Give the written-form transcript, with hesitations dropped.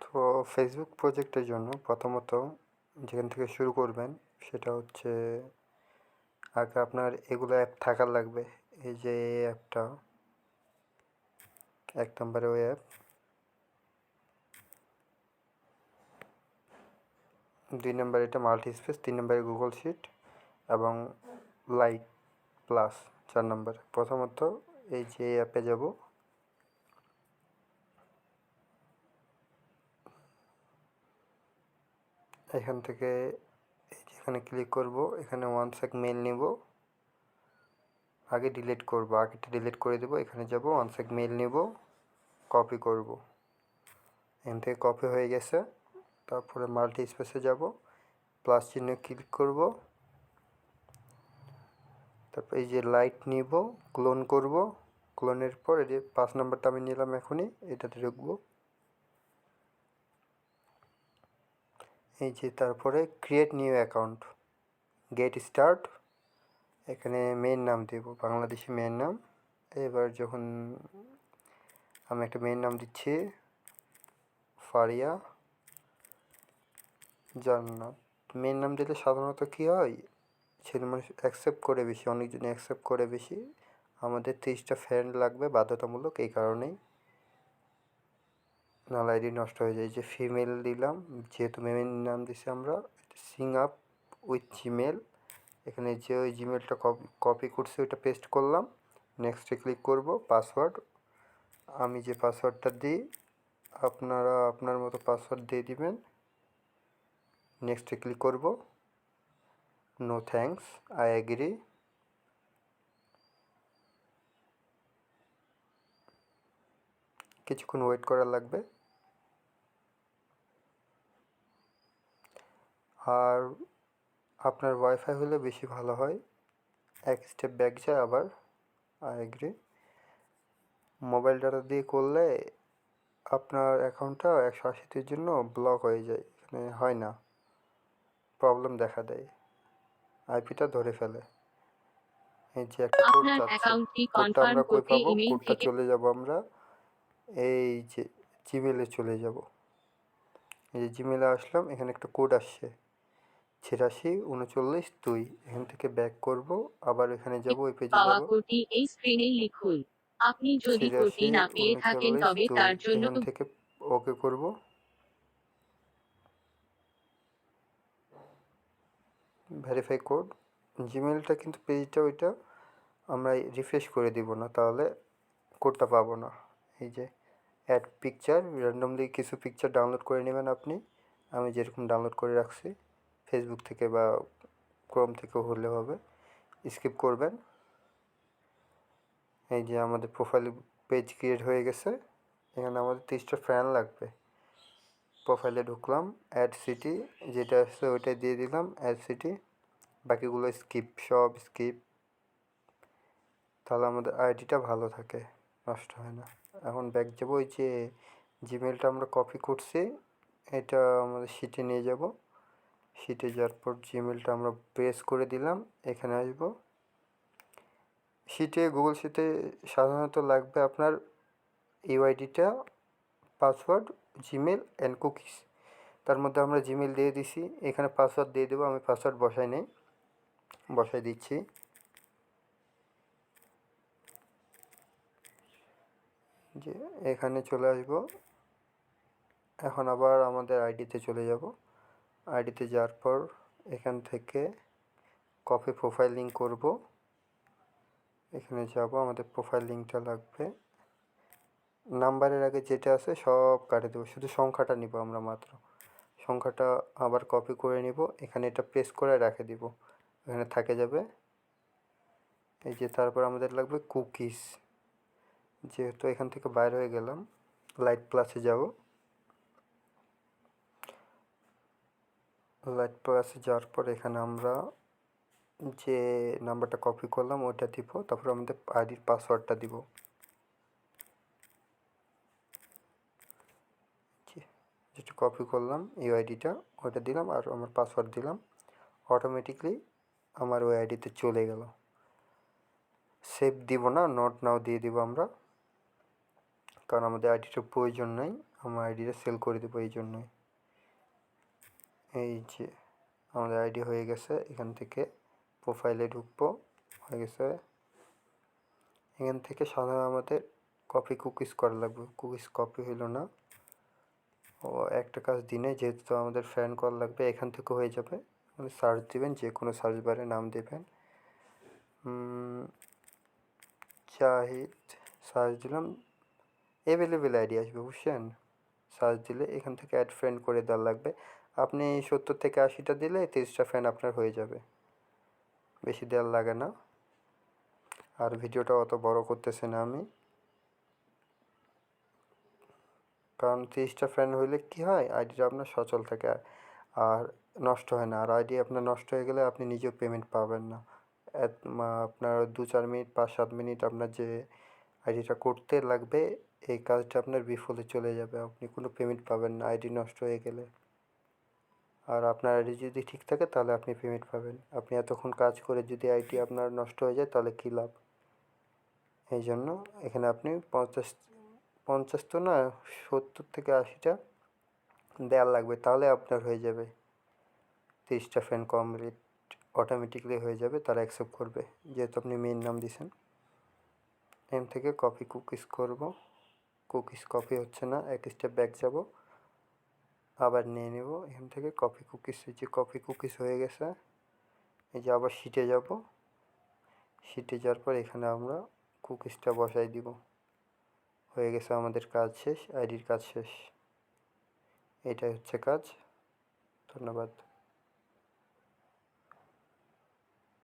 তো ফেসবুক প্রজেক্টের জন্য প্রথমত যেখান থেকে শুরু করবেন সেটা হচ্ছে আগে আপনার এগুলো অ্যাপ থাকার লাগবে। এই যে এই অ্যাপটা ১ নম্বরে ওই অ্যাপ, ২ নম্বরে এটা মাল্টিস্পেস, ৩ নম্বরে গুগল শিট এবং লাইট প্লাস ৪ নম্বরে। প্রথমত এই যে এই অ্যাপে যাব, এখান থেকে এই যেখানে ক্লিক করব, এখানে ওয়ান সেক মেল নিব, আগে ডিলিট করব, আগেটা ডিলিট করে দেবো। এখানে যাব, ওয়ান সেক মেল নিব, কপি করব, এখান থেকে কপি হয়ে গেছে। তারপরে মাল্টি স্পেসে যাব, প্লাস চিহ্নে ক্লিক করব, তারপর এই যে লাইট নিব, ক্লোন করব, ক্লোনের পর এই যে ৫ নম্বরটা আমি নিলাম, এখনই এটাতে ঢুকবো। এই যে তারপরে create new account, get start, এখানে মেইন নাম দেব, বাংলাদেশি মেইন নাম। এবার যখন আমি একটা মেইন নাম দিচ্ছি, ফারিয়া জান্নাত। মেইন নাম দিলে সাধারণত কী হয়, ছেলে মানুষ অ্যাকসেপ্ট করে বেশি, অনেকজন অ্যাকসেপ্ট করে বেশি। আমাদের 30টা ফ্রেন্ড লাগবে বাধ্যতামূলক, এই কারণেই, নাহলে আইডি নষ্ট হয়ে যায়। যে ফিমেল দিলাম, যেহেতু মেইন নাম দিছি আমরা, সিং আপ উইথ জিমেল, এখানে যে ওই জিমেলটা কপি করছি ওইটা পেস্ট করলাম। নেক্সটে ক্লিক করব। পাসওয়ার্ড, আমি যে পাসওয়ার্ডটা দিই আপনারা আপনার মতো পাসওয়ার্ড দিয়ে দিবেন। নেক্সটে ক্লিক করব। No thanks, I agree. কিছুক্ষণ ওয়েট করা লাগবে। আর আপনার ওয়াইফাই হলে বেশি ভালো হয়, এক স্টেপ ব্যাক যায় আবার আই এগ্রি। মোবাইল ডাটা দিয়ে করলে আপনার অ্যাকাউন্টটা ১৮০ দিনের জন্য ব্লক হয়ে যায়, এখানে হয় না, প্রবলেম দেখা দেয়, আইপিটা ধরে ফেলে। এই যে একটা কোড আপনার যাচ্ছে, অ্যাকাউন্টটি কোডটা কনফার্ম আমরা কই করতে পাবো? ইমেইল কোডটা থেকে চলে যাব আমরা এই যে জিমেলে চলে যাব। এই যে জিমেলে আসলাম, এখানে একটা কোড আসছে ৮৬ ৩৯ ২। এখান থেকে ব্যাক করব, আবার এখানে যাব, ওই পেজে পাওয়া যাব। কোডটি এই স্ক্রিনে লিখুন। আপনি যদি কোডটি ৮৬ না পেয়ে থাকেন ৩৯ তবে ২, তার জন্য এখান থেকে ওকে করব। ভেরিফাই কোড, জিমেলটা কিন্তু পেজটা ওইটা আমরা রিফ্রেশ করে দিব না, তাহলে কোডটা পাবো না। এই যে অ্যাড পিকচার, র্যান্ডমলি কিছু পিকচার ডাউনলোড করে নেবেন আপনি, আমি যেরকম ডাউনলোড করে রাখছি ফেসবুক থেকে বা ক্রোম থেকেও হলে হবে। স্কিপ করবেন। এই যে আমাদের প্রোফাইল পেজ ক্রিয়েট হয়ে গেছে, এখানে আমাদের 30টা ফ্রেন্ড লাগবে। প্রোফাইলে ঢুকলাম, অ্যাড সিটি যেটা আসছে ওইটাই দিয়ে দিলাম, অ্যাড সিটি, বাকিগুলো স্কিপ, সব স্কিপ, তাহলে আমাদের আইডিটা ভালো থাকে, নষ্ট হয় না। এখন ব্যাক যাব, ওই যে জিমেলটা আমরা কপি করছি এটা আমাদের শিটে নিয়ে যাব। শিটে যাওয়ার পর জিমেলটা আমরা প্রেস করে দিলাম, এখানে আসব। শিটে, গুগল শিটে সাধারণত লাগবে আপনার ইউআইডিটা, পাসওয়ার্ড, জিমেল অ্যান্ড কুকিজ। তার মধ্যে আমরা জিমেল দিয়ে দিছি, এখানে পাসওয়ার্ড দিয়ে দেবো, আমি পাসওয়ার্ড বসাই নেই, বসাই দিচ্ছি। যে এখানে চলে আসব, এখন আবার আমাদের আইডিতে চলে যাব। আইডিতে যাওয়ার পর এখান থেকে কপি প্রোফাইল লিঙ্ক করব, এখানে যাব, আমাদের প্রোফাইল লিঙ্কটা লাগবে। নাম্বারের আগে যেটা আছে সব কাটে দেবো, শুধু সংখ্যাটা নিব আমরা মাত্র, সংখ্যাটা আবার কপি করে নিব, এখানে এটা পেস্ট করে রেখে দিব, এখানে থাকে যাবে। এই যে তারপর আমাদের লাগবে কুকিজ, যেহেতু এখান থেকে বাইরে হয়ে গেলাম, লাইট প্লাসে যাব। লাইট প্লাসে যাওয়ার পর এখানে আমরা যে নাম্বারটা কপি করলাম ওইটা দিব, তারপর আমাদের আইডির পাসওয়ার্ডটা দিব। যেটা কপি করলাম ইউআইডিটা ওইটা দিলাম, আর আমার পাসওয়ার্ড দিলাম, অটোমেটিকলি আমার ওই আইডিতে চলে গেল। সেভ দিব না, নোট নাও দিয়ে দিব আমরা। কারণ আমাদের আইডিটার প্রয়োজন নাই, আমরা আইডিটা সেল করে দেবো এই জন্যই। এই যে আমাদের আইডি হয়ে গেছে, এখান থেকে প্রোফাইলে ঢুকবো, হয়ে গেছে। এখান থেকে সাধারণত আমাদের কপি কুকিজ করা লাগবে, কুকিজ কপি হইল না। ও একটা কাজ দিনে, যেহেতু আমাদের ফ্যান কল লাগবে, এখান থেকে হয়ে যাবে। সার্চ দিবেন, যে কোনো সার্চ বারে নাম দেবেন, জাহিদ সার্চ দিলাম, অ্যাভেলেবেল আইডি আসবে, বুঝছেন। সার্চ দিলে এখান থেকে অ্যাড ফ্রেন্ড করে দেওয়া লাগবে। আপনি 70 থেকে 80টা দিলে 30টা ফ্যান আপনার হয়ে যাবে, বেশি দেওয়ার লাগে না। আর ভিডিওটা অত বড় করতেছে না আমি, কারণ 30টা ফ্যান হইলে কি হয়, আইডিটা আপনার সচল থাকে আর নষ্ট হয় না। আর আইডি আপনার নষ্ট হয়ে গেলে আপনি নিজেও পেমেন্ট পাবেন না। আপনার 2-4 মিনিট 5-7 মিনিট আপনার যে আইডিটা করতে লাগবে, এই কাজটা আপনার বিফলে চলে যাবে, আপনি কোনো পেমেন্ট পাবেন না আইডি নষ্ট হয়ে গেলে। আর আপনার আইডি যদি ঠিক থাকে তাহলে আপনি পেমেন্ট পাবেন। আপনি এতক্ষণ কাজ করে যদি আইডি আপনার নষ্ট হয়ে যায় তাহলে কী লাভ। এই জন্য এখানে আপনি 50 তো না, 70 থেকে 80টা দেওয়ার লাগবে, তাহলে আপনার হয়ে যাবে 30টা ফ্যান কমপ্লিট, অটোমেটিকলি হয়ে যাবে, তারা অ্যাকসেপ্ট করবে, যেহেতু আপনি মেইন নাম দিয়েছেন। এখান থেকে কপি কুকিজ করব, কুকিজ কপি হচ্ছে না, এক স্টেপ ব্যাক যাব, আবার নিয়ে নেব এখান থেকে কপি কুকিজ। যে কপি কুকিজ হয়ে গেছে, এই যে আবার শিটে যাব, শিটে যাওয়ার পর এখানে আমরা কুকিজটা বসাই দিব। হয়ে গেছে আমাদের কাজ শেষ, আইডির কাজ শেষ। এটাই হচ্ছে কাজ। ধন্যবাদ।